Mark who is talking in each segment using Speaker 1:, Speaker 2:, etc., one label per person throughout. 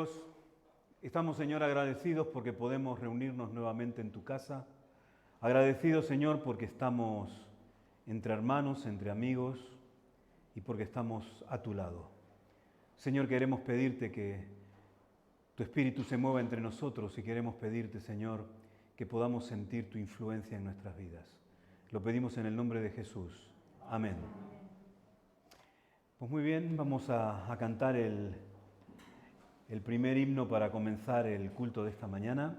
Speaker 1: Dios, estamos, Señor, agradecidos porque podemos reunirnos nuevamente en tu casa. Agradecidos, Señor, porque estamos entre hermanos, entre amigos y porque estamos a tu lado. Señor, queremos pedirte que tu Espíritu se mueva entre nosotros y queremos pedirte, Señor, que podamos sentir tu influencia en nuestras vidas. Lo pedimos en el nombre de Jesús. Amén. Pues muy bien, vamos a cantar el primer himno para comenzar el culto de esta mañana.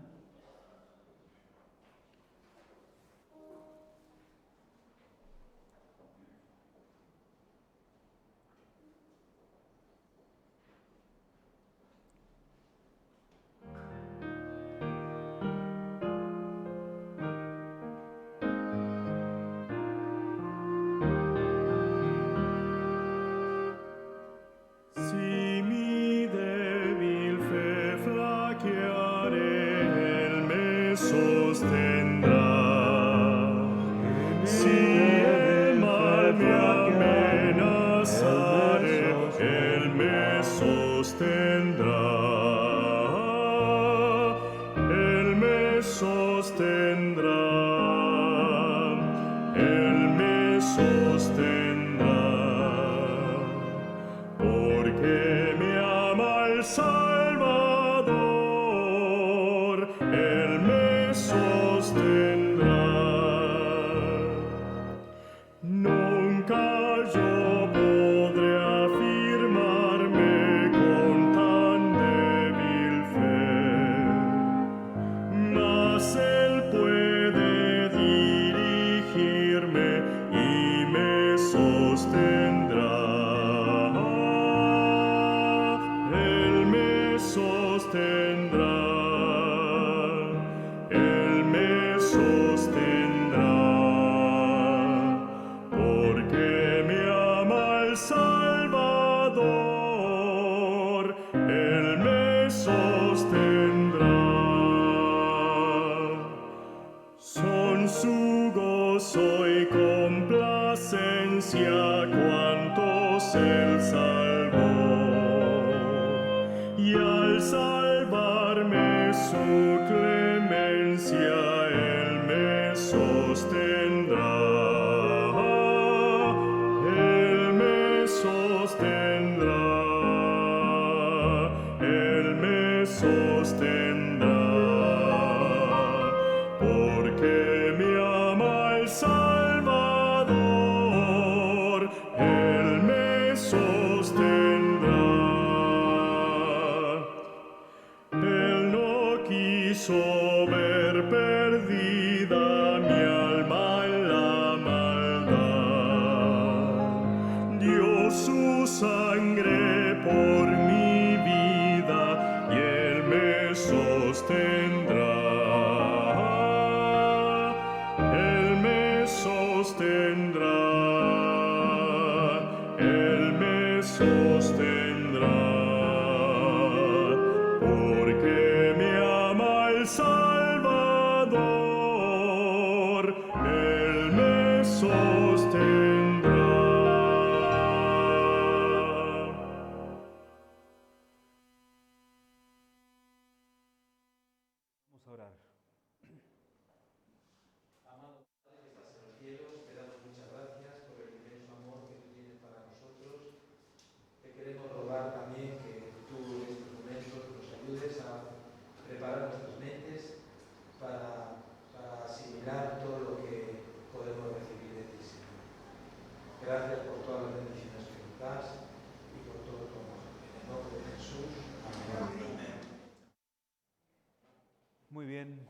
Speaker 1: Muy bien,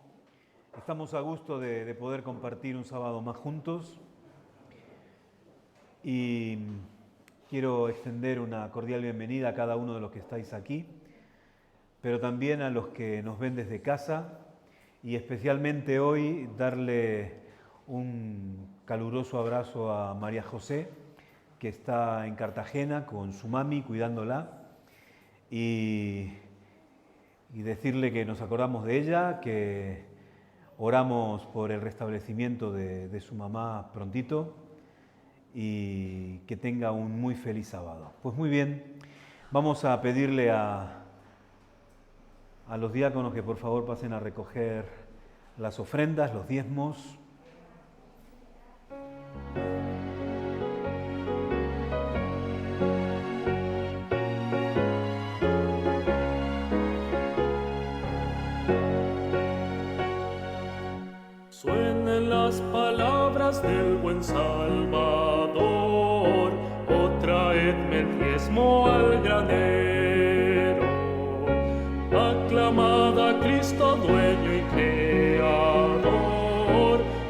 Speaker 1: estamos a gusto de poder compartir un sábado más juntos y quiero extender una cordial bienvenida a cada uno de los que estáis aquí, pero también a los que nos ven desde casa y especialmente hoy darle un caluroso abrazo a María José, que está en Cartagena con su mami cuidándola y decirle que nos acordamos de ella, que oramos por el restablecimiento de su mamá prontito y que tenga un muy feliz sábado. Pues muy bien, vamos a pedirle a a los diáconos que por favor pasen a recoger las ofrendas, los diezmos.
Speaker 2: Suenen las palabras del buen Salvador, oh traedme el diezmo al granero. Aclamad a Cristo, dueño y creador,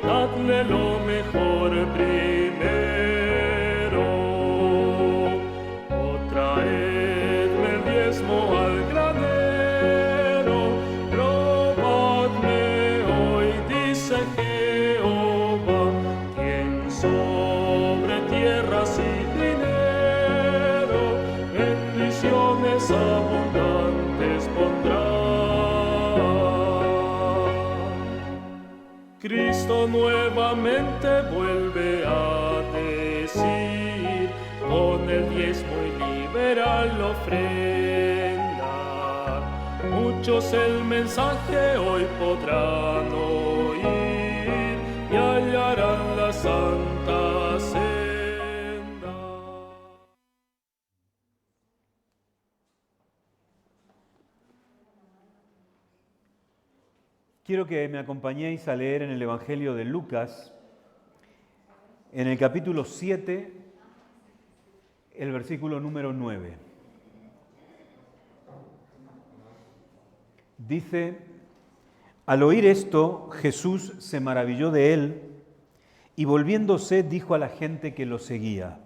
Speaker 2: dadle lo mejor primero. Oh traedme el diezmo al granero, probadme hoy, dice Jehová, quien sobre tierras y dinero bendiciones abundantes pondrá. Cristo nuevamente vuelve a decir, pon el diezmo y liberal ofrenda. Muchos el mensaje hoy podrán oír y hallarán la santa senda.
Speaker 1: Quiero que me acompañéis a leer en el Evangelio de Lucas, en el capítulo 7, el versículo número 9. Dice: al oír esto, Jesús se maravilló de él y volviéndose dijo a la gente que lo seguía: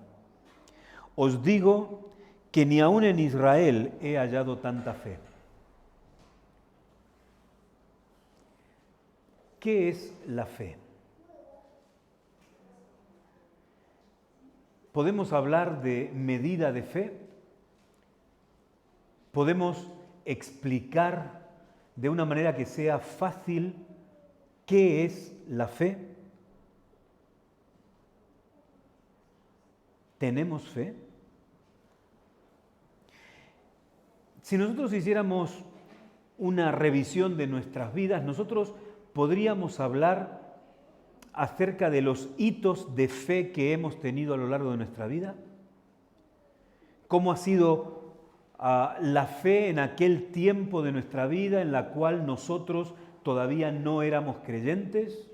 Speaker 1: os digo que ni aun en Israel he hallado tanta fe. ¿Qué es la fe? ¿Podemos hablar de medida de fe? ¿Podemos explicar de una manera que sea fácil qué es la fe? ¿Tenemos fe? Si nosotros hiciéramos una revisión de nuestras vidas, nosotros podríamos hablar acerca de los hitos de fe que hemos tenido a lo largo de nuestra vida. ¿Cómo ha sido la fe en aquel tiempo de nuestra vida en la cual nosotros todavía no éramos creyentes?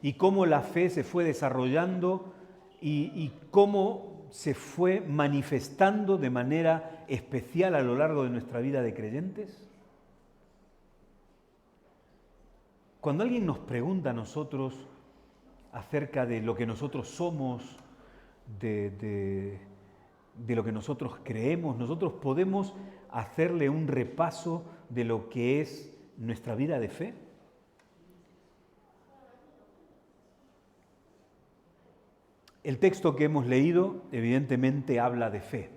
Speaker 1: ¿Y cómo la fe se fue desarrollando y cómo se fue manifestando de manera especial a lo largo de nuestra vida de creyentes? Cuando alguien nos pregunta a nosotros acerca de lo que nosotros somos, de lo que nosotros creemos, nosotros podemos hacerle un repaso de lo que es nuestra vida de fe. El texto que hemos leído evidentemente habla de fe.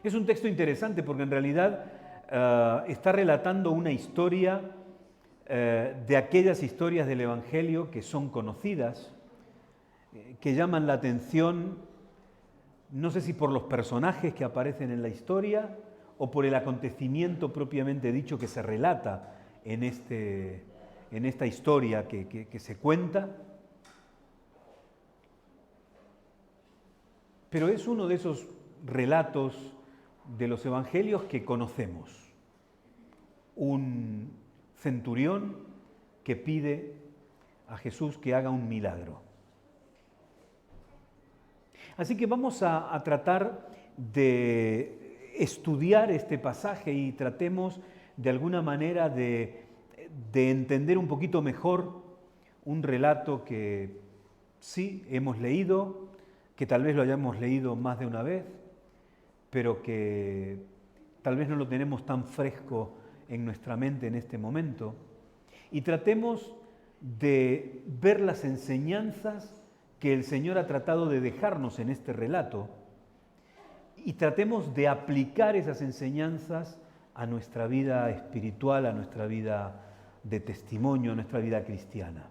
Speaker 1: Es un texto interesante porque en realidad está relatando una historia de aquellas historias del Evangelio que son conocidas, que llaman la atención, no sé si por los personajes que aparecen en la historia o por el acontecimiento propiamente dicho que se relata en esta historia que se cuenta. Pero es uno de esos relatos de los Evangelios que conocemos. Un centurión que pide a Jesús que haga un milagro. Así que vamos a tratar de estudiar este pasaje y tratemos de alguna manera de entender un poquito mejor un relato que sí hemos leído, que tal vez lo hayamos leído más de una vez, pero que tal vez no lo tenemos tan fresco en nuestra mente en este momento, y tratemos de ver las enseñanzas que el Señor ha tratado de dejarnos en este relato y tratemos de aplicar esas enseñanzas a nuestra vida espiritual, a nuestra vida de testimonio, a nuestra vida cristiana.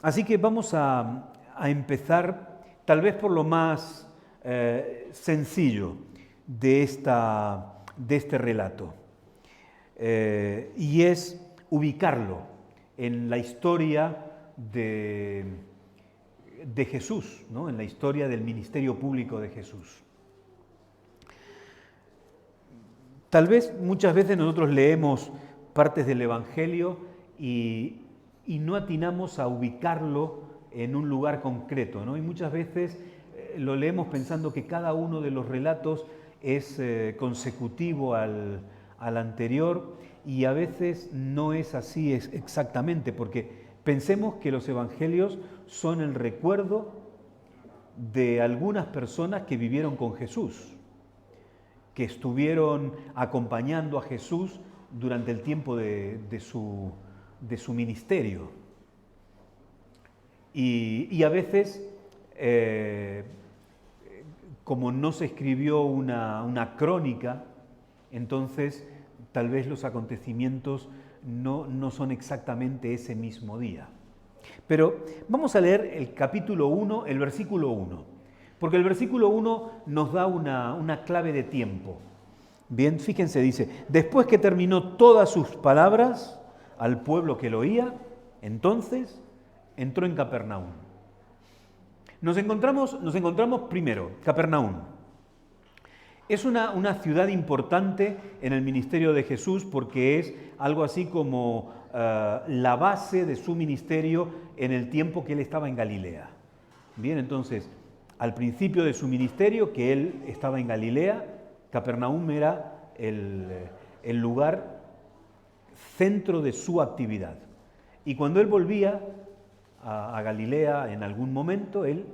Speaker 1: Así que vamos a empezar tal vez por lo más sencillo de esta de este relato. Y es ubicarlo en la historia de Jesús, ¿no? En la historia del ministerio público de Jesús. Tal vez muchas veces nosotros leemos partes del Evangelio y no atinamos a ubicarlo en un lugar concreto, ¿no? Y muchas veces lo leemos pensando que cada uno de los relatos es consecutivo al anterior, y a veces no es así exactamente, porque pensemos que los evangelios son el recuerdo de algunas personas que vivieron con Jesús, que estuvieron acompañando a Jesús durante el tiempo de su ministerio. Y a veces, como no se escribió una crónica, entonces tal vez los acontecimientos no son exactamente ese mismo día. Pero vamos a leer el capítulo 1, el versículo 1, porque el versículo 1 nos da una clave de tiempo. Bien, fíjense, dice: después que terminó todas sus palabras al pueblo que lo oía, entonces entró en Capernaum. Nos encontramos primero, Capernaum. Es una ciudad importante en el ministerio de Jesús porque es algo así como la base de su ministerio en el tiempo que él estaba en Galilea. Bien, entonces, al principio de su ministerio, que él estaba en Galilea, Capernaum era el lugar centro de su actividad. Y cuando él volvía a Galilea en algún momento, él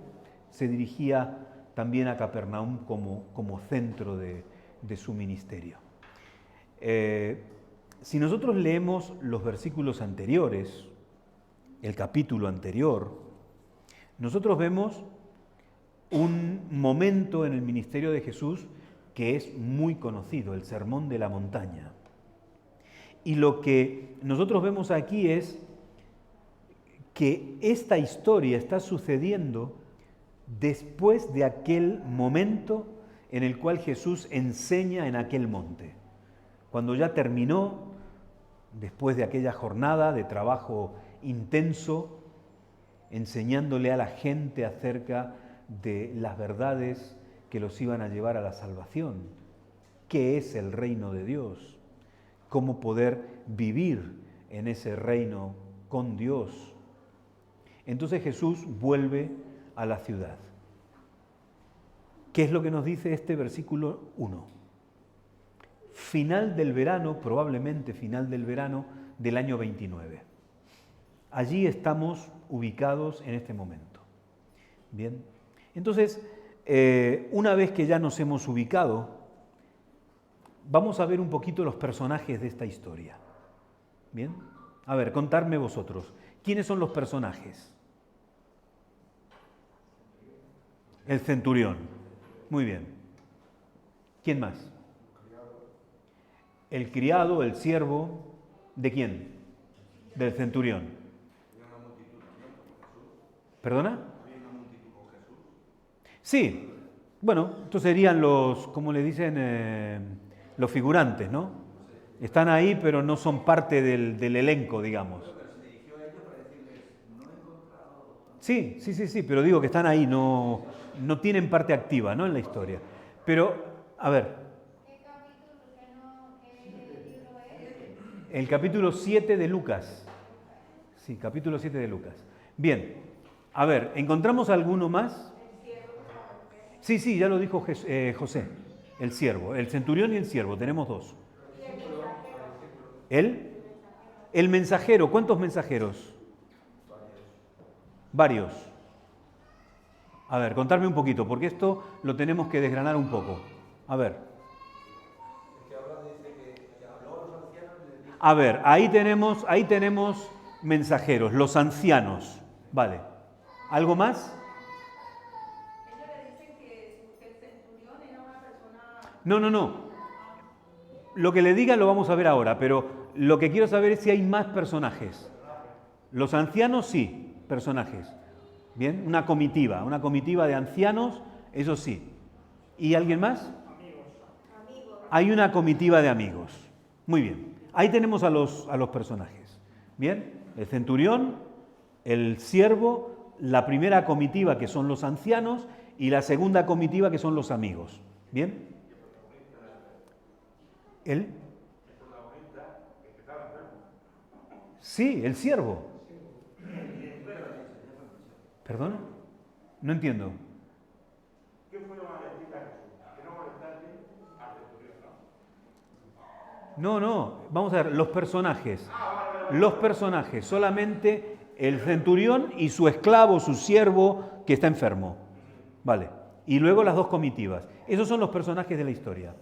Speaker 1: se dirigía también a Capernaum como centro de su ministerio. Si nosotros leemos los versículos anteriores, el capítulo anterior, nosotros vemos un momento en el ministerio de Jesús que es muy conocido, el Sermón de la Montaña. Y lo que nosotros vemos aquí es que esta historia está sucediendo después de aquel momento en el cual Jesús enseña en aquel monte. Cuando ya terminó, después de aquella jornada de trabajo intenso, enseñándole a la gente acerca de las verdades que los iban a llevar a la salvación, qué es el reino de Dios, cómo poder vivir en ese reino con Dios. Entonces Jesús vuelve a la ciudad. ¿Qué es lo que nos dice este versículo 1? Final del verano, probablemente final del verano del año 29. Allí estamos ubicados en este momento. Bien, entonces, una vez que ya nos hemos ubicado, vamos a ver un poquito los personajes de esta historia. Bien, a ver, contadme vosotros, ¿quiénes son los personajes? El centurión. Muy bien. ¿Quién más? El criado, el siervo. ¿De quién? Del centurión. ¿Perdona? Sí. Bueno, estos serían los, como le dicen, los figurantes, ¿no? Están ahí, pero no son parte del elenco, digamos. Sí, pero digo que están ahí, no tienen parte activa, ¿no?, en la historia. Pero, a ver.
Speaker 3: ¿Qué capítulo, qué libro es?
Speaker 1: El capítulo 7 de Lucas. Sí, capítulo 7 de Lucas. Bien, a ver, ¿encontramos alguno más? Sí, ya lo dijo José, el siervo, el centurión y el siervo, tenemos dos. El mensajero, ¿cuántos mensajeros? Varios. A ver, contadme un poquito, porque esto lo tenemos que desgranar un poco. A ver. A ver, ahí tenemos mensajeros, los ancianos. Vale. ¿Algo más?
Speaker 3: Ellos le dicen que el centurión era una persona...
Speaker 1: No. Lo que le diga lo vamos a ver ahora, pero lo que quiero saber es si hay más personajes. Los ancianos sí. Personajes. Bien, una comitiva de ancianos, eso sí. ¿Y alguien más? hay una comitiva de amigos. Muy bien, ahí tenemos a los personajes. Bien, el centurión, el siervo, la primera comitiva que son los ancianos y la segunda comitiva que son los amigos. Bien. ¿El protagonista es que estaba enfermo? Sí, el siervo. ¿Perdón? No entiendo. ¿Qué fue lo más decir a Jesús? Que no molestaste al centurión, ¿no? No, vamos a ver, los personajes. Los personajes, solamente el centurión y su esclavo, su siervo, que está enfermo. Vale. Y luego las dos comitivas. Esos son los personajes de la historia.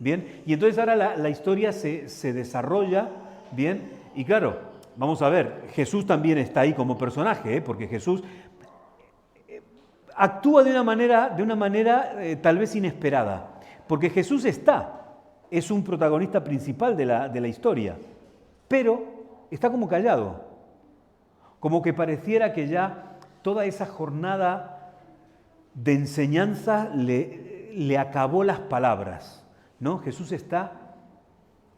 Speaker 1: Bien. Y entonces ahora la historia se desarrolla, bien. Y claro, vamos a ver, Jesús también está ahí como personaje, porque Jesús actúa de una manera tal vez inesperada. Porque Jesús es un protagonista principal de la historia. Pero está como callado. Como que pareciera que ya toda esa jornada de enseñanza le acabó las palabras, ¿no? Jesús está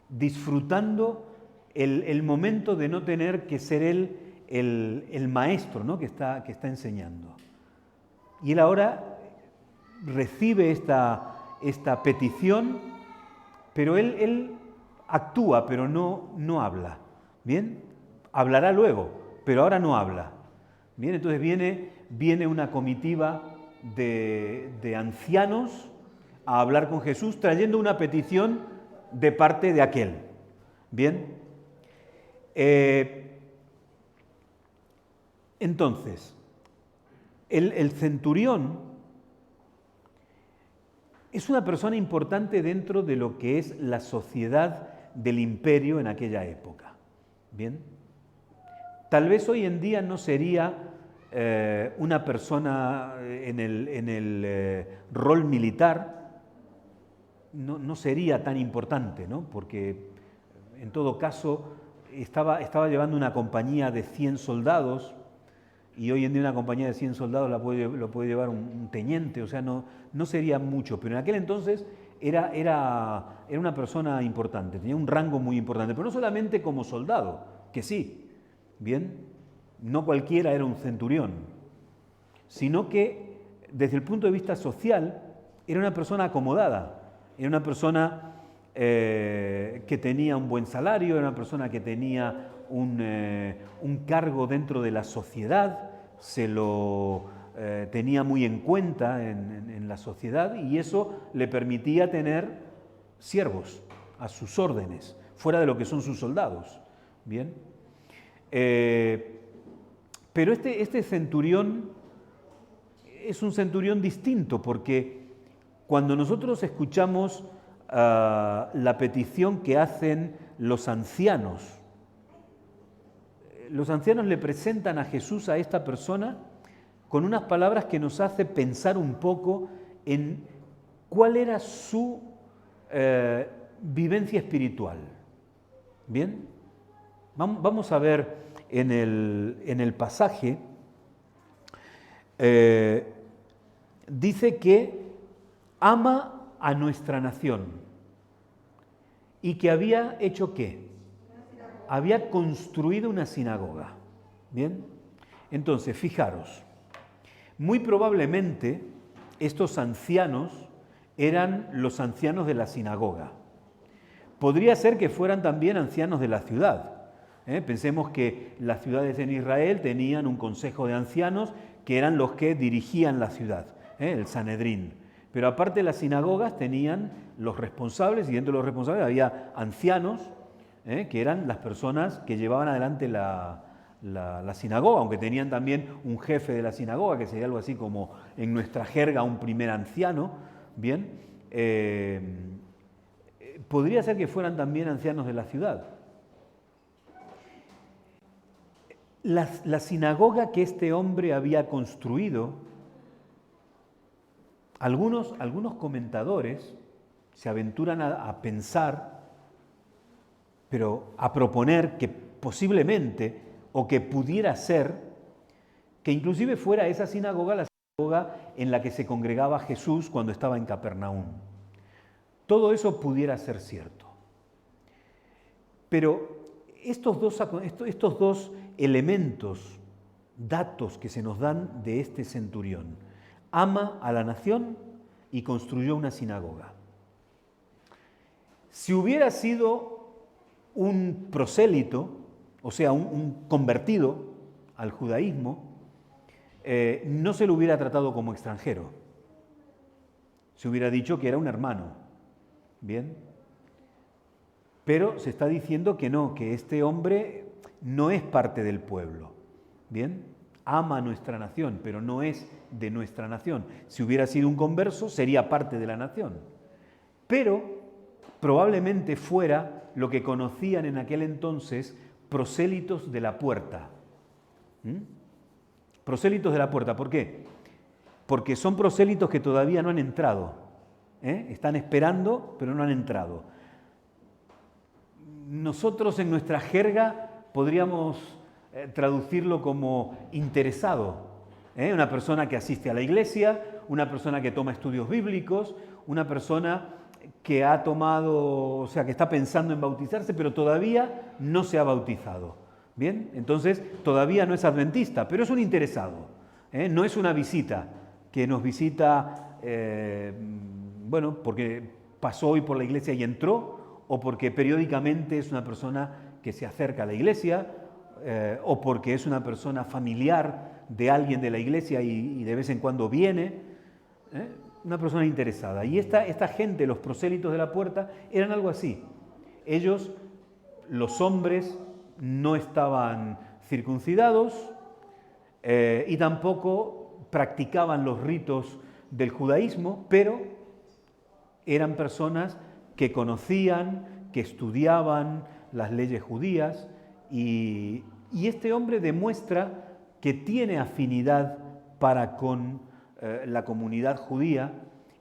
Speaker 1: disfrutando el momento de no tener que ser él el maestro, ¿no? que está enseñando. Y él ahora recibe esta petición, pero él actúa, pero no habla. ¿Bien? Hablará luego, pero ahora no habla. Bien, entonces viene una comitiva de ancianos a hablar con Jesús, trayendo una petición de parte de aquel. Bien. Entonces, el centurión es una persona importante dentro de lo que es la sociedad del imperio en aquella época. Bien. Tal vez hoy en día no sería una persona en el rol militar, no sería tan importante, ¿no? Porque en todo caso estaba llevando una compañía de 100 soldados y hoy en día una compañía de 100 soldados lo puede llevar un teniente, o sea, no sería mucho, pero en aquel entonces era una persona importante, tenía un rango muy importante, pero no solamente como soldado, que sí, bien, no cualquiera era un centurión, sino que desde el punto de vista social era una persona acomodada, era una persona que tenía un buen salario, era una persona que tenía un cargo dentro de la sociedad, se lo tenía muy en cuenta en la sociedad y eso le permitía tener siervos a sus órdenes, fuera de lo que son sus soldados. Bien. Pero este centurión es un centurión distinto porque cuando nosotros escuchamos la petición que hacen los ancianos le presentan a Jesús, a esta persona, con unas palabras que nos hace pensar un poco en cuál era su vivencia espiritual. ¿Bien? Vamos a ver en el pasaje, dice que ama a nuestra nación y que había hecho ¿qué? Había construido una sinagoga. ¿Bien? Entonces, fijaros, muy probablemente estos ancianos eran los ancianos de la sinagoga. Podría ser que fueran también ancianos de la ciudad. Pensemos que las ciudades en Israel tenían un consejo de ancianos que eran los que dirigían la ciudad, el Sanedrín. Pero aparte de las sinagogas tenían los responsables y dentro de los responsables había ancianos, que eran las personas que llevaban adelante la sinagoga, aunque tenían también un jefe de la sinagoga, que sería algo así como en nuestra jerga un primer anciano. Bien, podría ser que fueran también ancianos de la ciudad. La sinagoga que este hombre había construido, algunos comentadores se aventuran a pensar, pero a proponer que posiblemente o que pudiera ser que inclusive fuera esa sinagoga la sinagoga en la que se congregaba Jesús cuando estaba en Capernaum. todo eso pudiera ser cierto. Pero estos dos elementos, datos que se nos dan de este centurión, ama a la nación y construyó una sinagoga. Si hubiera sido un prosélito, o sea, un convertido al judaísmo, no se lo hubiera tratado como extranjero. Se hubiera dicho que era un hermano. ¿Bien? Pero se está diciendo que no, que este hombre no es parte del pueblo. ¿Bien? Ama a nuestra nación, pero no es de nuestra nación. Si hubiera sido un converso, sería parte de la nación. Pero probablemente fuera lo que conocían en aquel entonces prosélitos de la puerta. Prosélitos de la puerta, ¿por qué? Porque son prosélitos que todavía no han entrado. Están esperando, pero no han entrado. Nosotros en nuestra jerga podríamos traducirlo como interesado. Una persona que asiste a la iglesia, una persona que toma estudios bíblicos, una persona que ha tomado, o sea, que está pensando en bautizarse, pero todavía no se ha bautizado. ¿Bien? Entonces, todavía no es adventista, pero es un interesado. No es una visita que nos visita, bueno, porque pasó hoy por la iglesia y entró, o porque periódicamente es una persona que se acerca a la iglesia, o porque es una persona familiar de alguien de la iglesia y de vez en cuando viene. Una persona interesada. Y esta gente, los prosélitos de la puerta, eran algo así. Ellos, los hombres, no estaban circuncidados y tampoco practicaban los ritos del judaísmo, pero eran personas que conocían, que estudiaban las leyes judías y este hombre demuestra que tiene afinidad para con la comunidad judía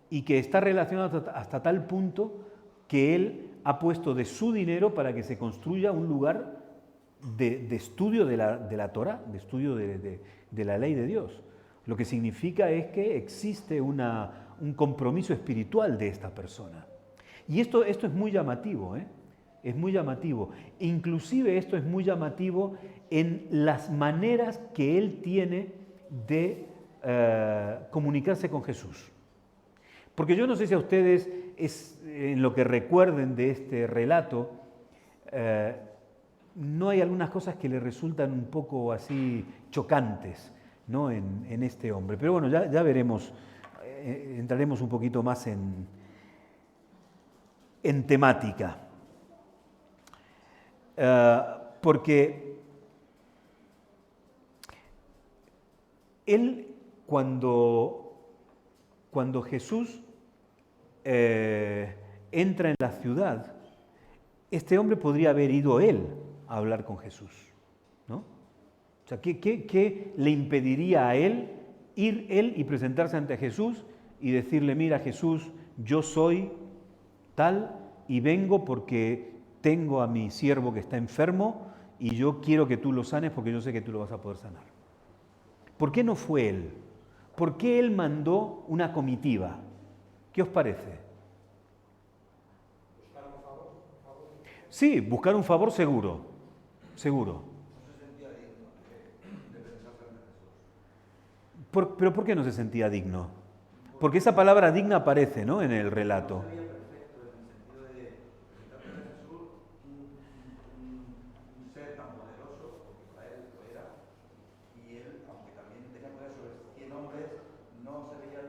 Speaker 1: y que está relacionado hasta tal punto que él ha puesto de su dinero para que se construya un lugar de estudio de la Torá, de estudio de la ley de Dios. Lo que significa es que existe un compromiso espiritual de esta persona. Y esto es muy llamativo, es muy llamativo. Inclusive esto es muy llamativo en las maneras que él tiene de comunicarse con Jesús. Porque yo no sé si a ustedes, en lo que recuerden de este relato, no hay algunas cosas que le resultan un poco así chocantes, ¿no? en este hombre. Pero bueno, ya veremos, entraremos un poquito más en temática. Porque él, cuando Jesús entra en la ciudad, este hombre podría haber ido él a hablar con Jesús, ¿no? O sea, ¿qué le impediría a él ir él y presentarse ante Jesús y decirle, mira Jesús, yo soy tal y vengo porque tengo a mi siervo que está enfermo y yo quiero que tú lo sanes porque yo sé que tú lo vas a poder sanar? ¿Por qué no fue él? ¿Por qué él mandó una comitiva? ¿Qué os parece?
Speaker 4: Buscar un favor.
Speaker 1: Sí, buscar un favor seguro, seguro.
Speaker 4: No se sentía digno de presentarse ante Jesús.
Speaker 1: ¿Pero por qué no se sentía digno? Porque esa palabra digna aparece, ¿no?, en el relato.
Speaker 4: No sería perfecto en el sentido de presentarse ante Jesús un ser tan poderoso, porque para él lo era, y él, aunque también tenía poder sobre 100 hombres, no se veía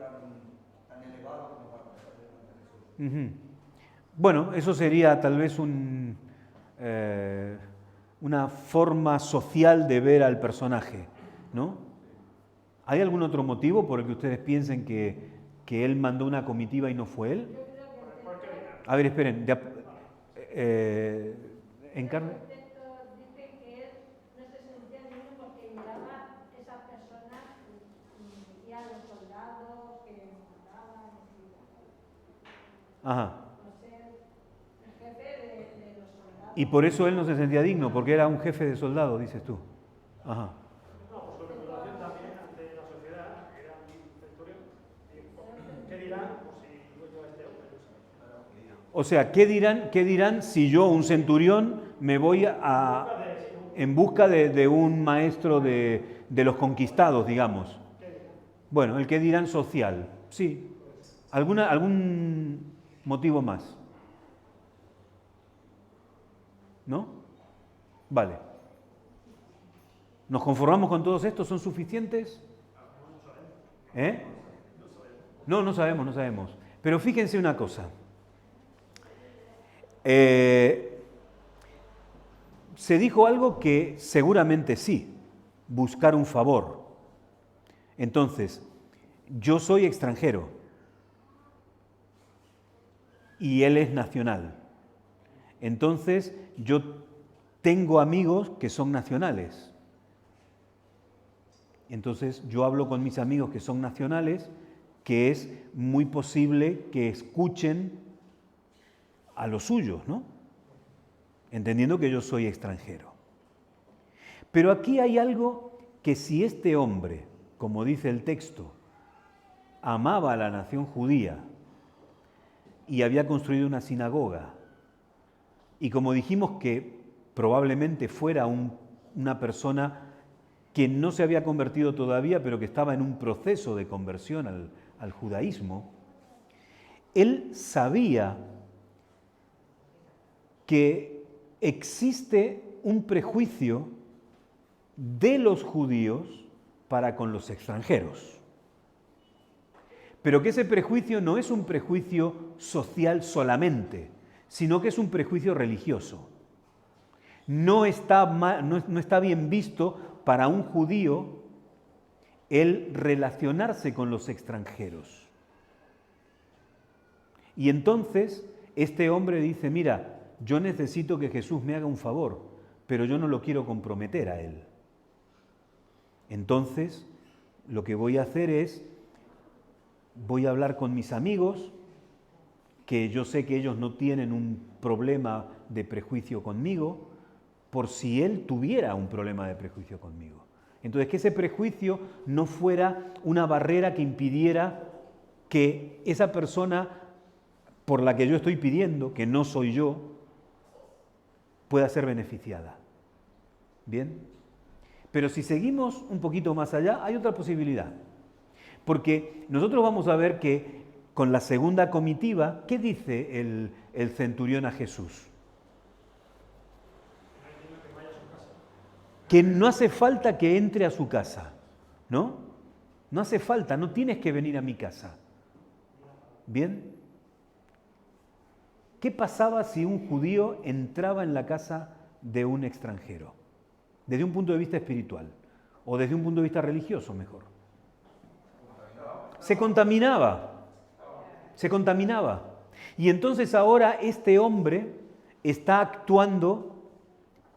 Speaker 4: tan elevado como para presentarse ante Jesús.
Speaker 1: Bueno, eso sería tal vez una forma social de ver al personaje, ¿no? ¿Hay algún otro motivo por el que ustedes piensen que él mandó una comitiva y no fue él? A ver, esperen. Encarne.
Speaker 3: Dice que él no se sentía digno porque miraba esa persona y a los soldados que mataban,
Speaker 1: Ajá.
Speaker 3: el jefe de los soldados.
Speaker 1: Y por eso él no se sentía digno, porque era un jefe de soldado, dices tú. Ajá.
Speaker 5: No, pues su reputación también ante la sociedad era un centurión. ¿Qué dirán? Pues si dueño de este hombre, no sé.
Speaker 1: O sea, ¿qué dirán si yo, un centurión, me voy en busca de un maestro de los conquistados, digamos? Bueno, el qué dirán social, sí. ¿Algún motivo más? ¿No? Vale. ¿Nos conformamos con todos estos? ¿Son suficientes? ¿Eh? No sabemos. Pero fíjense una cosa. Se dijo algo que seguramente sí, buscar un favor. Entonces, yo soy extranjero y él es nacional. Entonces, yo tengo amigos que son nacionales. Entonces, yo hablo con mis amigos que son nacionales, que es muy posible que escuchen a los suyos, ¿no? Entendiendo que yo soy extranjero. Pero aquí hay algo que si este hombre, como dice el texto, amaba a la nación judía y había construido una sinagoga, y como dijimos que probablemente fuera una persona que no se había convertido todavía, pero que estaba en un proceso de conversión al judaísmo, él sabía que existe un prejuicio de los judíos para con los extranjeros. Pero que ese prejuicio no es un prejuicio social solamente, sino que es un prejuicio religioso. No está bien visto para un judío el relacionarse con los extranjeros. Y entonces este hombre dice, mira, yo necesito que Jesús me haga un favor, pero yo no lo quiero comprometer a él. Entonces, lo que voy a hacer es, voy a hablar con mis amigos, que yo sé que ellos no tienen un problema de prejuicio conmigo, por si él tuviera un problema de prejuicio conmigo. Entonces, que ese prejuicio no fuera una barrera que impidiera que esa persona por la que yo estoy pidiendo, que no soy yo, pueda ser beneficiada. ¿Bien? Pero si seguimos un poquito más allá, hay otra posibilidad. Porque nosotros vamos a ver que con la segunda comitiva, ¿qué dice el centurión a Jesús? Que no hace falta que entre a su casa, ¿no? No hace falta, no tienes que venir a mi casa. ¿Bien? ¿Qué pasaba si un judío entraba en la casa de un extranjero? Desde un punto de vista espiritual, o desde un punto de vista religioso, mejor. Se contaminaba. Y entonces ahora este hombre está actuando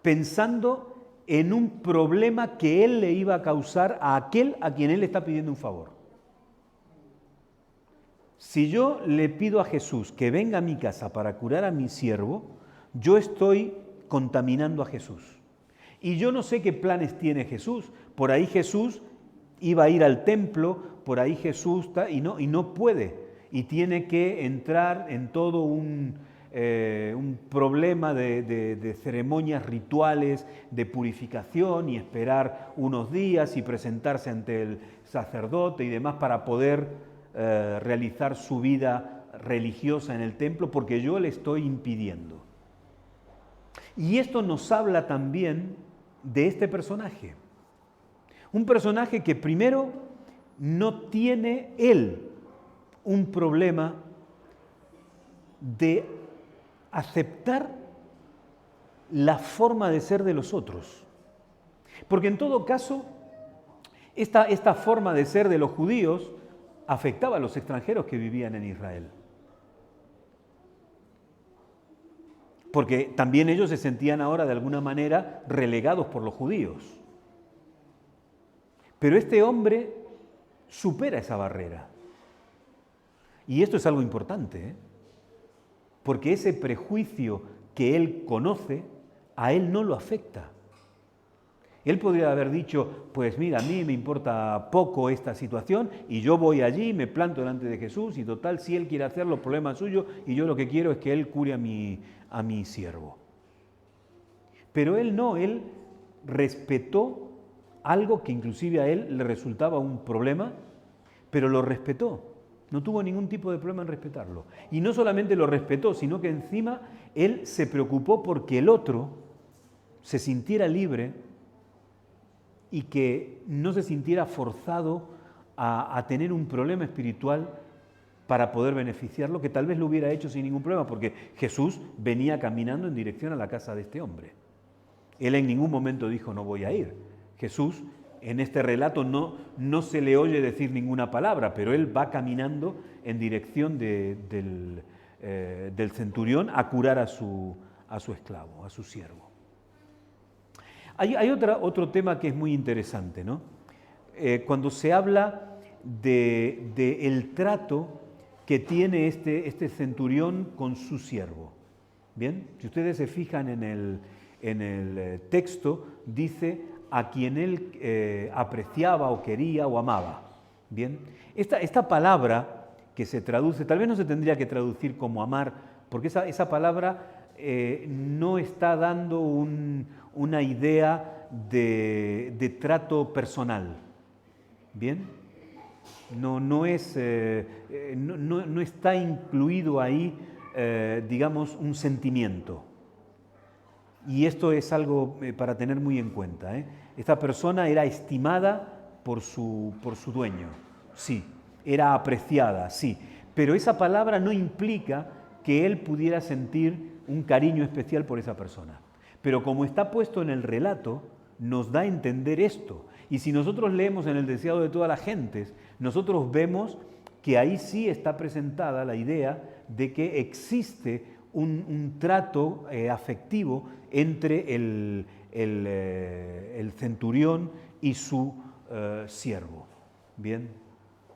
Speaker 1: pensando en un problema que él le iba a causar a aquel a quien él está pidiendo un favor. Si yo le pido a Jesús que venga a mi casa para curar a mi siervo, yo estoy contaminando a Jesús. Y yo no sé qué planes tiene Jesús. Por ahí Jesús iba a ir al templo, por ahí Jesús y no puede. Y tiene que entrar en todo un problema de ceremonias rituales, de purificación y esperar unos días y presentarse ante el sacerdote y demás para poder realizar su vida religiosa en el templo, porque yo le estoy impidiendo. Y esto nos habla también de este personaje. Un personaje que primero no tiene él un problema de aceptar la forma de ser de los otros. Porque en todo caso, esta forma de ser de los judíos afectaba a los extranjeros que vivían en Israel. Porque también ellos se sentían ahora de alguna manera relegados por los judíos. Pero este hombre supera esa barrera. Y esto es algo importante, porque ese prejuicio que él conoce, a él no lo afecta. Él podría haber dicho, pues mira, a mí me importa poco esta situación y yo voy allí, me planto delante de Jesús y total, si Él quiere hacerlo, problema suyo y yo lo que quiero es que Él cure a mi siervo. Pero Él no, Él respetó algo que inclusive a Él le resultaba un problema, pero lo respetó. No tuvo ningún tipo de problema en respetarlo. Y no solamente lo respetó, sino que encima Él se preocupó porque el otro se sintiera libre y que no se sintiera forzado a tener un problema espiritual para poder beneficiarlo, que tal vez lo hubiera hecho sin ningún problema, porque Jesús venía caminando en dirección a la casa de este hombre. Él en ningún momento dijo, no voy a ir. Jesús, en este relato, no se le oye decir ninguna palabra, pero él va caminando en dirección del centurión a curar a su esclavo, a su siervo. Hay otro tema que es muy interesante, ¿no? Cuando se habla del trato que tiene este centurión con su siervo. Bien, si ustedes se fijan en el texto, dice a quien él apreciaba o quería o amaba. Bien, esta palabra que se traduce, tal vez no se tendría que traducir como amar, porque esa palabra no está dando una idea de trato personal. Bien, no está incluido ahí, digamos, un sentimiento. Y esto es algo para tener muy en cuenta. Esta persona era estimada por su dueño, sí. Era apreciada, sí. Pero esa palabra no implica que él pudiera sentir un cariño especial por esa persona. Pero como está puesto en el relato, nos da a entender esto. Y si nosotros leemos en el deseado de todas las gentes, nosotros vemos que ahí sí está presentada la idea de que existe un trato afectivo entre el centurión y su siervo. Bien,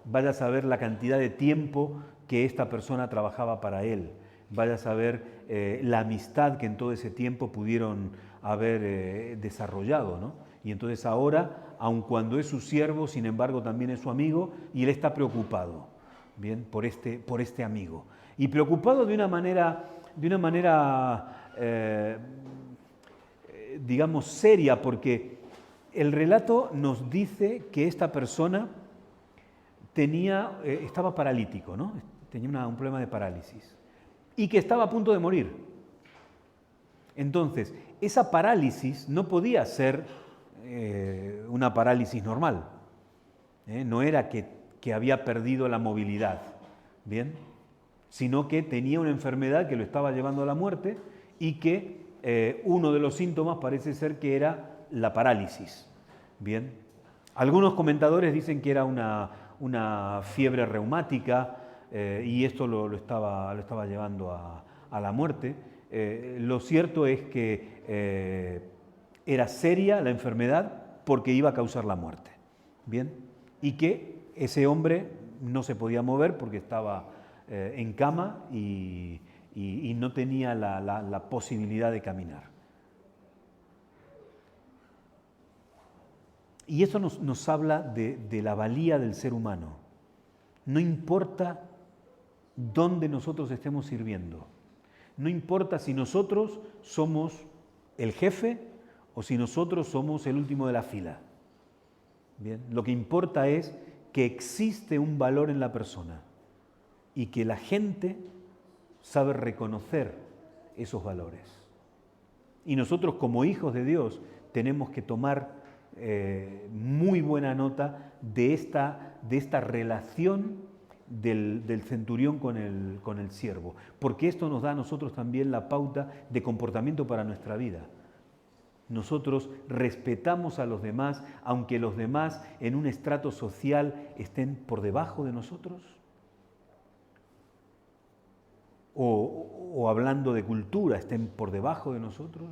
Speaker 1: vaya a saber la cantidad de tiempo que esta persona trabajaba para él, vaya a saber la amistad que en todo ese tiempo pudieron haber desarrollado, ¿no? Y entonces ahora, aun cuando es su siervo, sin embargo también es su amigo y él está preocupado, bien, por este amigo. Y preocupado de una manera digamos, seria, porque el relato nos dice que esta persona estaba paralítico, ¿no? Tenía un problema de parálisis y que estaba a punto de morir. Entonces, esa parálisis no podía ser una parálisis normal. No era que había perdido la movilidad, ¿bien? Sino que tenía una enfermedad que lo estaba llevando a la muerte y que uno de los síntomas parece ser que era la parálisis. Bien, algunos comentadores dicen que era una fiebre reumática y esto lo estaba llevando a la muerte. Lo cierto es que era seria la enfermedad porque iba a causar la muerte. Bien, y que ese hombre no se podía mover porque estaba en cama y no tenía la posibilidad de caminar. Y eso nos habla de la valía del ser humano. No importa dónde nosotros estemos sirviendo, no importa si nosotros somos el jefe o si nosotros somos el último de la fila. Bien, lo que importa es que existe un valor en la persona y que la gente sabe reconocer esos valores. Y nosotros como hijos de Dios tenemos que tomar muy buena nota de esta relación del centurión con el siervo, porque esto nos da a nosotros también la pauta de comportamiento para nuestra vida. Nosotros respetamos a los demás, aunque los demás en un estrato social estén por debajo de nosotros. O hablando de cultura, estén por debajo de nosotros.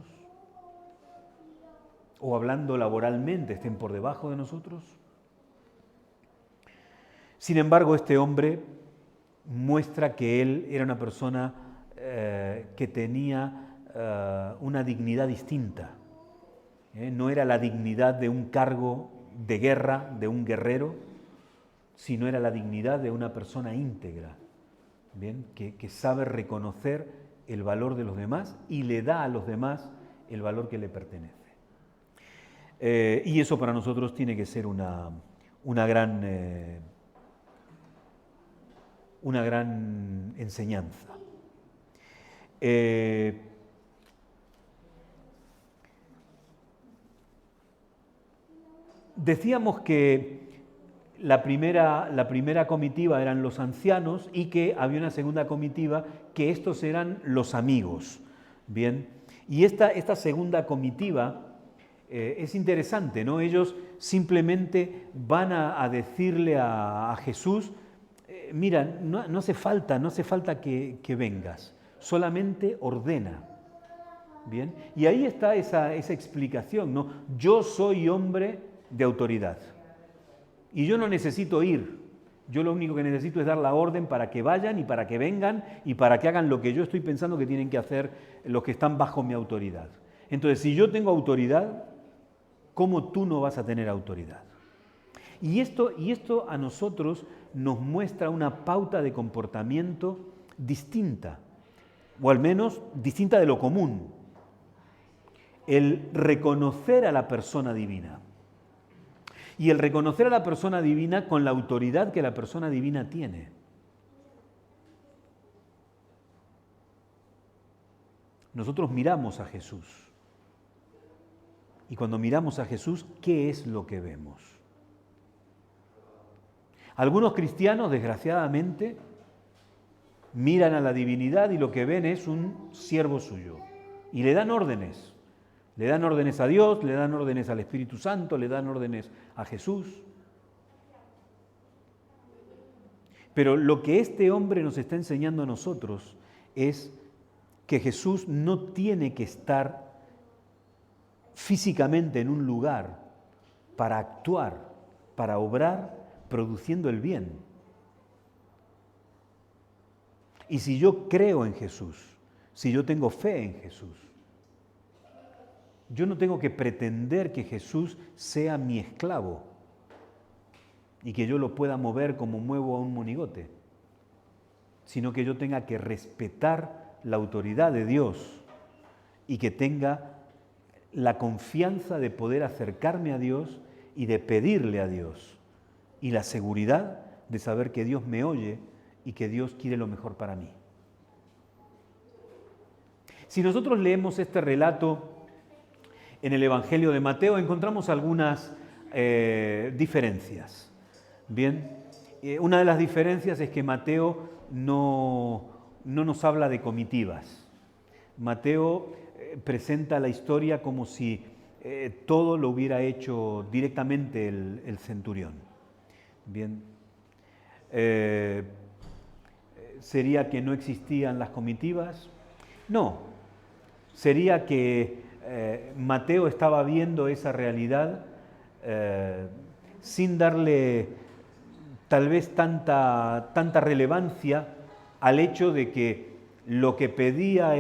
Speaker 1: O hablando laboralmente, estén por debajo de nosotros. Sin embargo, este hombre muestra que él era una persona que tenía una dignidad distinta. No era la dignidad de un cargo de guerra, de un guerrero, sino era la dignidad de una persona íntegra, ¿bien? Que sabe reconocer el valor de los demás y le da a los demás el valor que le pertenece. Y eso para nosotros tiene que ser una gran enseñanza. Decíamos que la primera comitiva eran los ancianos y que había una segunda comitiva que estos eran los amigos. Bien, y esta segunda comitiva es interesante, ¿no? Ellos simplemente van a decirle a Jesús, mira, no hace falta que vengas, solamente ordena. Bien, y ahí está esa explicación, ¿no? Yo soy hombre de autoridad y yo no necesito ir, yo lo único que necesito es dar la orden para que vayan y para que vengan y para que hagan lo que yo estoy pensando que tienen que hacer los que están bajo mi autoridad. Entonces, si yo tengo autoridad, ¿cómo tú no vas a tener autoridad? Y esto a nosotros nos muestra una pauta de comportamiento distinta, o al menos distinta de lo común. El reconocer a la persona divina. Y el reconocer a la persona divina con la autoridad que la persona divina tiene. Nosotros miramos a Jesús. Y cuando miramos a Jesús, ¿qué es lo que vemos? Algunos cristianos, desgraciadamente, miran a la divinidad y lo que ven es un siervo suyo. Y le dan órdenes. Le dan órdenes a Dios, le dan órdenes al Espíritu Santo, le dan órdenes a Jesús. Pero lo que este hombre nos está enseñando a nosotros es que Jesús no tiene que estar físicamente en un lugar para actuar, para obrar, produciendo el bien. Y si yo creo en Jesús, si yo tengo fe en Jesús, yo no tengo que pretender que Jesús sea mi esclavo y que yo lo pueda mover como muevo a un monigote, sino que yo tenga que respetar la autoridad de Dios y que tenga la confianza de poder acercarme a Dios y de pedirle a Dios y la seguridad de saber que Dios me oye y que Dios quiere lo mejor para mí. Si nosotros leemos este relato en el Evangelio de Mateo, encontramos algunas diferencias. Bien, una de las diferencias es que Mateo no nos habla de comitivas. Mateo presenta la historia como si todo lo hubiera hecho directamente el centurión. Bien, ¿sería que no existían las comitivas? No, sería que Mateo estaba viendo esa realidad sin darle tal vez tanta relevancia al hecho de que lo que pedía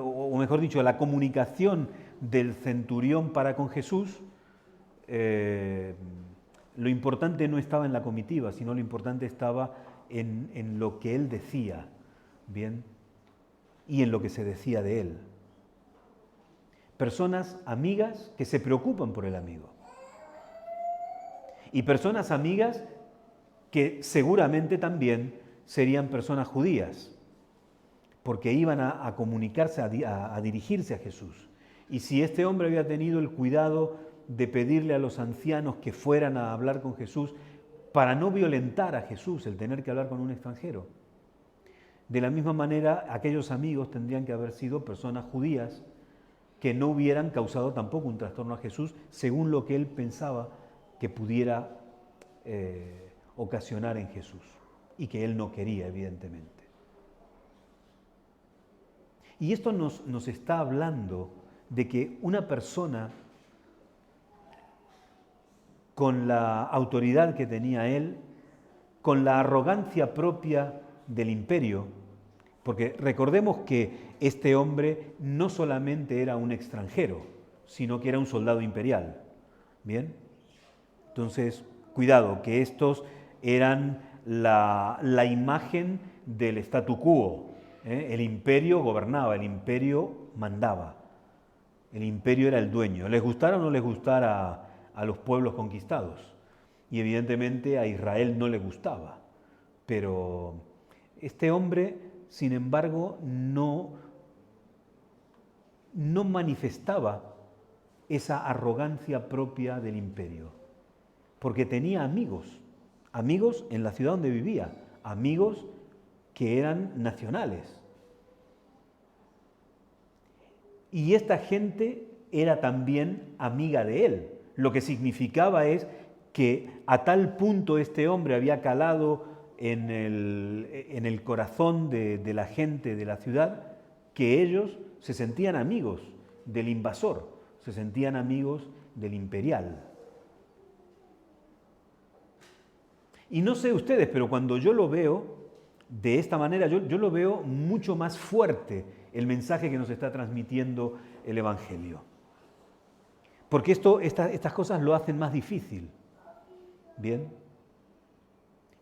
Speaker 1: o mejor dicho, la comunicación del centurión para con Jesús, lo importante no estaba en la comitiva, sino lo importante estaba en lo que él decía, bien, y en lo que se decía de él. Personas amigas que se preocupan por el amigo. Y personas amigas que seguramente también serían personas judías, porque iban a comunicarse, a dirigirse a Jesús. Y si este hombre había tenido el cuidado de pedirle a los ancianos que fueran a hablar con Jesús, para no violentar a Jesús, el tener que hablar con un extranjero. De la misma manera, aquellos amigos tendrían que haber sido personas judías que no hubieran causado tampoco un trastorno a Jesús, según lo que él pensaba que pudiera ocasionar en Jesús, y que él no quería, evidentemente. Y esto nos está hablando de que una persona con la autoridad que tenía él, con la arrogancia propia del imperio, porque recordemos que este hombre no solamente era un extranjero, sino que era un soldado imperial. ¿Bien? Entonces, cuidado, que estos eran la imagen del statu quo. El imperio gobernaba, el imperio mandaba. El imperio era el dueño. Les gustara o no les gustara a los pueblos conquistados. Y evidentemente a Israel no le gustaba. Pero este hombre, sin embargo, no manifestaba esa arrogancia propia del imperio. Porque tenía amigos en la ciudad donde vivía, amigos que eran nacionales. Y esta gente era también amiga de él. Lo que significaba es que a tal punto este hombre había calado en el corazón de la gente de la ciudad que ellos se sentían amigos del invasor, se sentían amigos del imperial. Y no sé ustedes, pero cuando yo lo veo de esta manera, yo lo veo mucho más fuerte el mensaje que nos está transmitiendo el Evangelio. Porque estas cosas lo hacen más difícil. ¿Bien?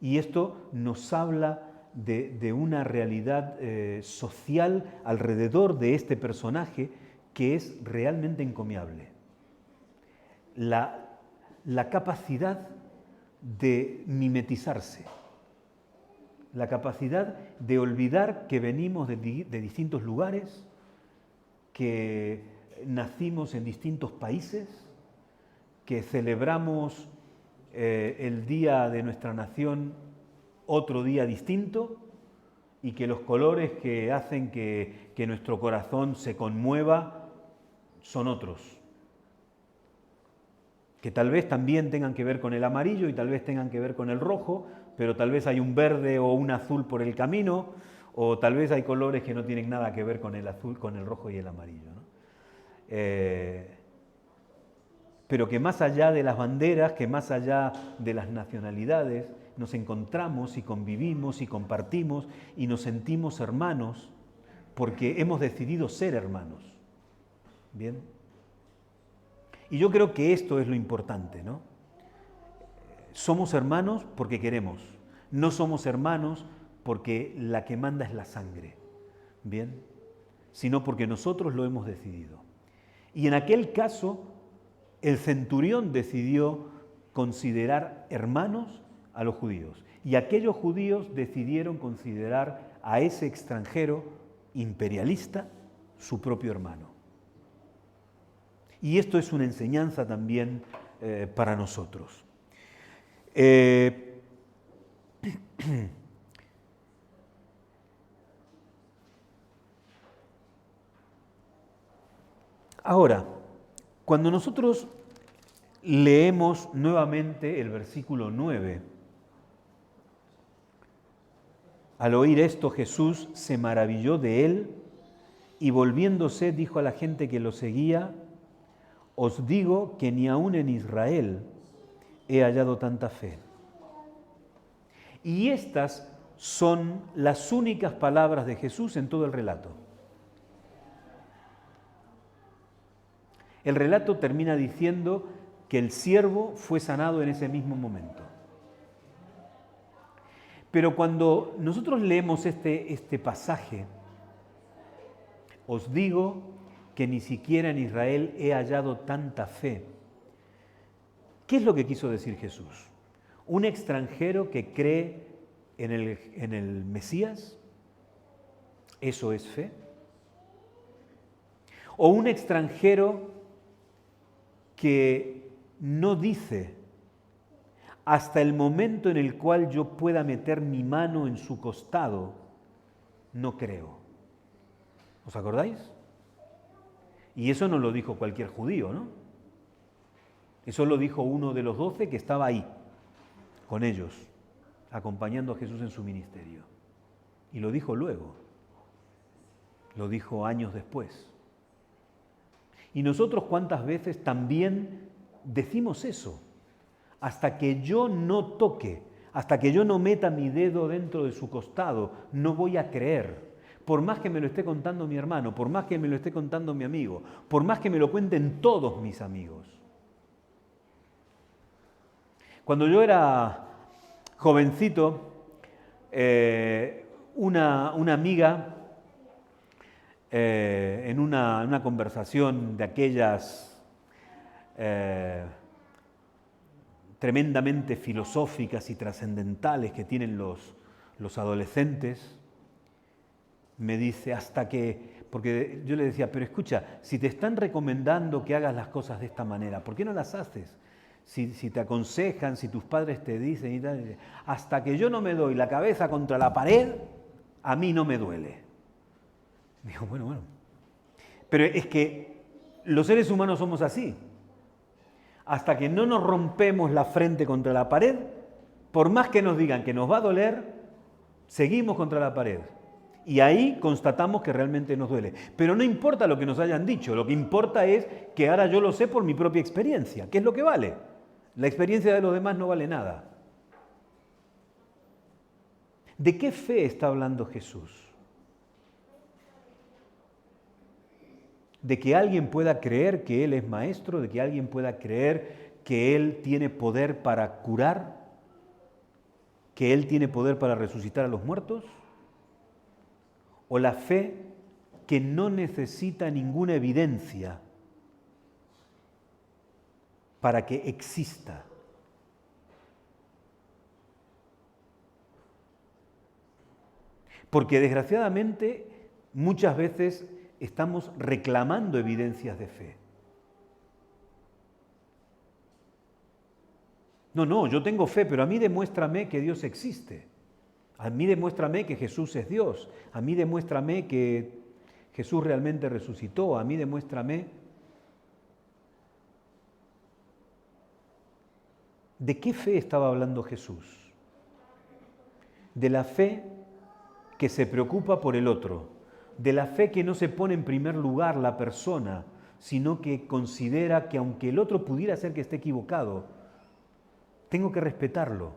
Speaker 1: Y esto nos habla de una realidad social alrededor de este personaje que es realmente encomiable. La capacidad de mimetizarse, la capacidad de olvidar que venimos de distintos lugares, que nacimos en distintos países, que celebramos el día de nuestra nación otro día distinto y que los colores que hacen que nuestro corazón se conmueva son otros. Que tal vez también tengan que ver con el amarillo y tal vez tengan que ver con el rojo, pero tal vez hay un verde o un azul por el camino, o tal vez hay colores que no tienen nada que ver con el azul, con el rojo y el amarillo, ¿no? Pero que más allá de las banderas, que más allá de las nacionalidades, nos encontramos y convivimos y compartimos y nos sentimos hermanos porque hemos decidido ser hermanos. ¿Bien? Y yo creo que esto es lo importante, ¿no? Somos hermanos porque queremos, no somos hermanos porque la que manda es la sangre, ¿bien? Sino porque nosotros lo hemos decidido. Y en aquel caso, el centurión decidió considerar hermanos a los judíos. Y aquellos judíos decidieron considerar a ese extranjero imperialista su propio hermano. Y esto es una enseñanza también para nosotros. Ahora, cuando nosotros leemos nuevamente el versículo 9, al oír esto Jesús se maravilló de él y volviéndose dijo a la gente que lo seguía: os digo que ni aun en Israel he hallado tanta fe. Y estas son las únicas palabras de Jesús en todo el relato. El relato termina diciendo que el siervo fue sanado en ese mismo momento. Pero cuando nosotros leemos este pasaje, os digo que ni siquiera en Israel he hallado tanta fe. ¿Qué es lo que quiso decir Jesús? ¿Un extranjero que cree en el Mesías? ¿Eso es fe? ¿O un extranjero que no dice hasta el momento en el cual yo pueda meter mi mano en su costado, no creo? ¿Os acordáis? Y eso no lo dijo cualquier judío, ¿no? Eso lo dijo uno de los 12 que estaba ahí, con ellos, acompañando a Jesús en su ministerio. Y lo dijo luego, lo dijo años después. Y nosotros cuántas veces también decimos eso, hasta que yo no toque, hasta que yo no meta mi dedo dentro de su costado, no voy a creer. Por más que me lo esté contando mi hermano, por más que me lo esté contando mi amigo, por más que me lo cuenten todos mis amigos. Cuando yo era jovencito, una amiga, en una conversación de aquellas tremendamente filosóficas y trascendentales que tienen los adolescentes, me dice porque yo le decía, pero escucha, si te están recomendando que hagas las cosas de esta manera, ¿por qué no las haces? Si te aconsejan, si tus padres te dicen y tal, hasta que yo no me doy la cabeza contra la pared, a mí no me duele. Digo, bueno. Pero es que los seres humanos somos así. Hasta que no nos rompemos la frente contra la pared, por más que nos digan que nos va a doler, seguimos contra la pared. Y ahí constatamos que realmente nos duele. Pero no importa lo que nos hayan dicho, lo que importa es que ahora yo lo sé por mi propia experiencia, que es lo que vale. La experiencia de los demás no vale nada. ¿De qué fe está hablando Jesús? ¿De que alguien pueda creer que Él es maestro? ¿De que alguien pueda creer que Él tiene poder para curar? ¿Que Él tiene poder para resucitar a los muertos? ¿O la fe que no necesita ninguna evidencia para que exista? Porque desgraciadamente muchas veces estamos reclamando evidencias de fe. No, yo tengo fe, pero a mí demuéstrame que Dios existe. A mí demuéstrame que Jesús es Dios. A mí demuéstrame que Jesús realmente resucitó. A mí demuéstrame. ¿De qué fe estaba hablando Jesús? De la fe que se preocupa por el otro, de la fe que no se pone en primer lugar la persona, sino que considera que aunque el otro pudiera ser que esté equivocado, tengo que respetarlo.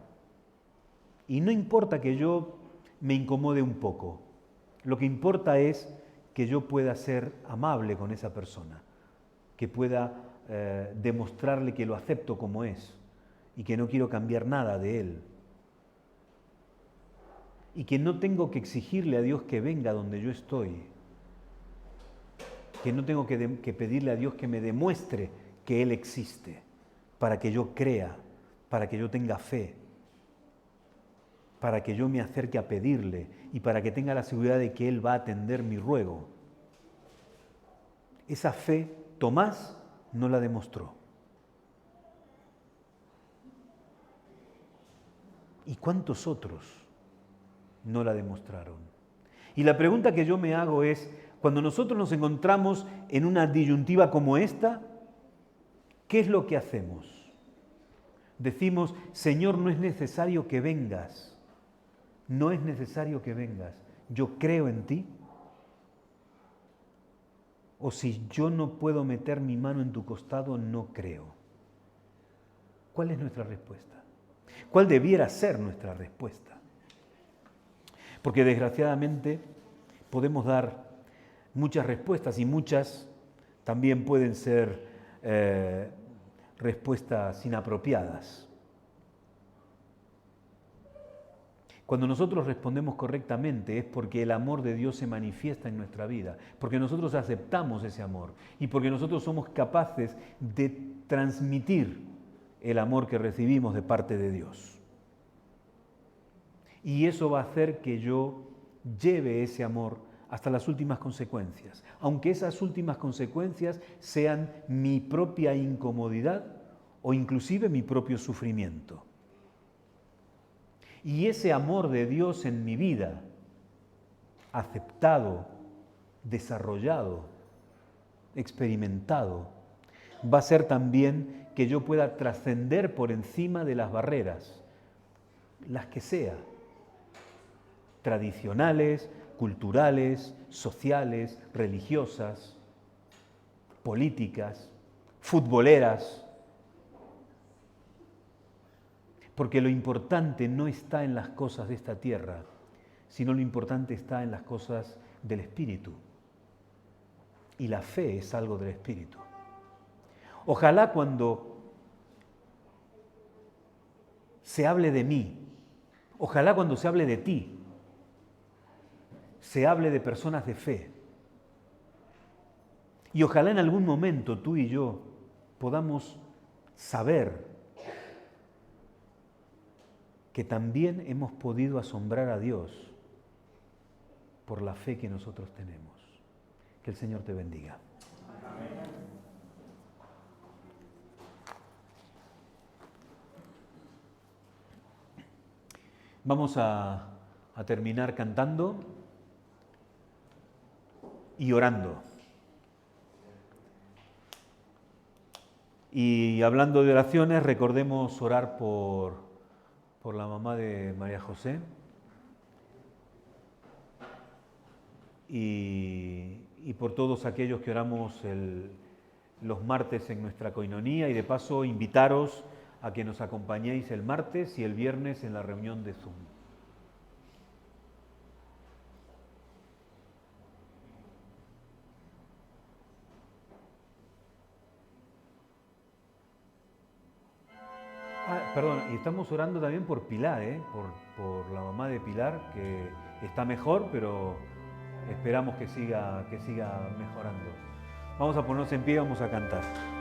Speaker 1: Y no importa que yo me incomode un poco, lo que importa es que yo pueda ser amable con esa persona, que pueda demostrarle que lo acepto como es y que no quiero cambiar nada de él. Y que no tengo que exigirle a Dios que venga donde yo estoy. Que no tengo que pedirle a Dios que me demuestre que Él existe, para que yo crea, para que yo tenga fe, para que yo me acerque a pedirle y para que tenga la seguridad de que Él va a atender mi ruego. Esa fe Tomás no la demostró. ¿Y cuántos otros no la demostraron? Y la pregunta que yo me hago es, cuando nosotros nos encontramos en una disyuntiva como esta, ¿qué es lo que hacemos? Decimos, Señor, no es necesario que vengas. No es necesario que vengas. Yo creo en ti. O si yo no puedo meter mi mano en tu costado, no creo. ¿Cuál es nuestra respuesta? ¿Cuál debiera ser nuestra respuesta? Porque desgraciadamente podemos dar muchas respuestas y muchas también pueden ser respuestas inapropiadas. Cuando nosotros respondemos correctamente es porque el amor de Dios se manifiesta en nuestra vida, porque nosotros aceptamos ese amor y porque nosotros somos capaces de transmitir el amor que recibimos de parte de Dios. Y eso va a hacer que yo lleve ese amor hasta las últimas consecuencias, aunque esas últimas consecuencias sean mi propia incomodidad o inclusive mi propio sufrimiento. Y ese amor de Dios en mi vida, aceptado, desarrollado, experimentado, va a ser también que yo pueda trascender por encima de las barreras, las que sean, tradicionales, culturales, sociales, religiosas, políticas, futboleras. Porque lo importante no está en las cosas de esta tierra, sino lo importante está en las cosas del Espíritu. Y la fe es algo del Espíritu. Ojalá cuando se hable de mí, ojalá cuando se hable de ti, se hable de personas de fe. Y ojalá en algún momento tú y yo podamos saber que también hemos podido asombrar a Dios por la fe que nosotros tenemos. Que el Señor te bendiga. Vamos a terminar cantando y orando. Y hablando de oraciones, recordemos orar por la mamá de María José y por todos aquellos que oramos los martes en nuestra coinonía, y de paso invitaros a que nos acompañéis el martes y el viernes en la reunión de Zoom. Perdón, y estamos orando también por Pilar, por la mamá de Pilar, que está mejor, pero esperamos que siga mejorando. Vamos a ponernos en pie y vamos a cantar.